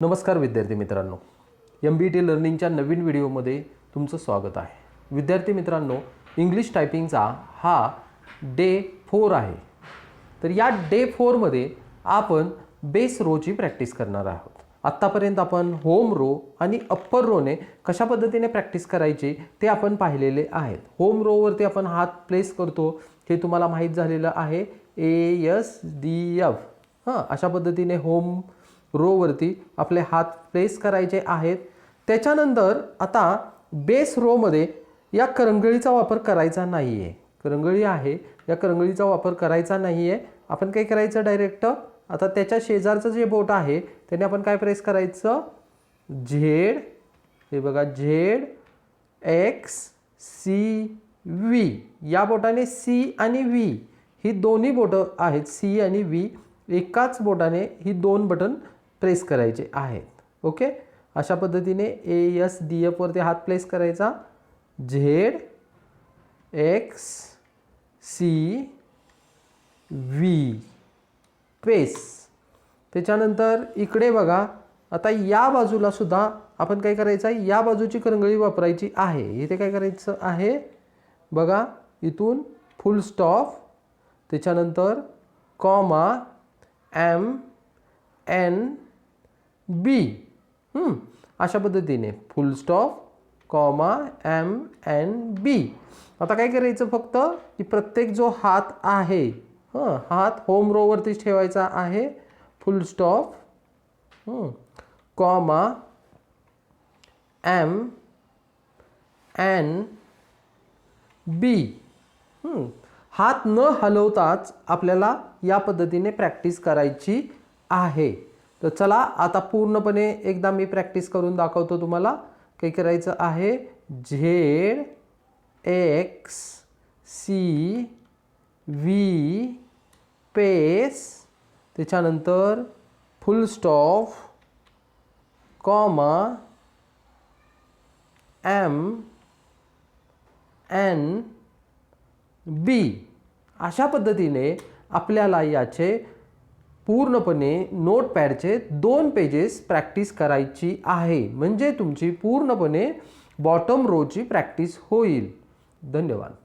नमस्कार विद्यार्थी मित्रांनो, MBT लर्निंगच्या नवीन व्हिडिओमध्ये तुमचं स्वागत आहे। विद्यार्थी मित्रांनो, इंग्लिश टायपिंगचा हा डे 4 आहे। तर या डे 4 मध्ये आपण बेस रोची प्रॅक्टिस करणार आहोत। आत्तापर्यंत आपण होम रो आणि अप्पर रोने कशा पद्धतीने प्रॅक्टिस करायची ते आपण पाहिलेले आहेत। होम रो वरती आपण हात प्लेस करतो, हे तुम्हाला माहित झालेलं आहे। ASDF अशा पद्धतीने होम रो वरती आपले हात प्लेस करायचे आहेत। त्याच्यानंतर आता बेस रो मध्ये या करंगळीचा वापर करायचा नाहीये। करंगळी आहे, या करंगळीचा वापर करायचा नाहीये। आपण काय करायचं, डायरेक्ट आता त्याच्या शेजारचं जे बोट आहे त्याने आपण काय प्रेस करायचं, झेड, हे बघा झेड एक्स सी व्ही, या बोटाने सी आणि व्ही ही दोन्ही बोटं आहेत, सी आणि व्ही एकाच बोटाने ही दोन बटन प्रेस करायचे आहेत। ओके, अशा पद्धतीने ASDF वरती हात प्लेस करायचा, Z X C V press. त्याच्यानंतर इकडे बघा, आता या बाजूला सुद्धा आपण काय करायचं आहे, या बाजूची करंगळी वापरायची आहे। इथे काय करायचं आहे बघा, इथून फुल स्टॉप, त्याच्यानंतर कॉमा MNB, अशा पद्धतीने फुल स्टॉप कॉमा MNB। आता काय करायचं, फक्त की प्रत्येक जो हात आहे हात होम रो वरतीच ठेवायचा आहे, फुल स्टॉप कॉमा MNB। हात न हलवताच आपल्याला या पद्धतीने प्रॅक्टिस करायची आहे। तर चला आता पूर्णपणे एकदा मी प्रॅक्टिस करून दाखवतो तुम्हाला। काय करायचं आहे, झेड एक्स सी व्ही पेस, त्याच्यानंतर फुल स्टॉप कॉमा MNB। अशा पद्धतीने आपल्याला याचे पूर्णपणे नोटपॅडचे 2 पेजेस प्रॅक्टिस करायची आहे, म्हणजे तुमची पूर्णपणे बॉटम रोची प्रॅक्टिस होईल। धन्यवाद।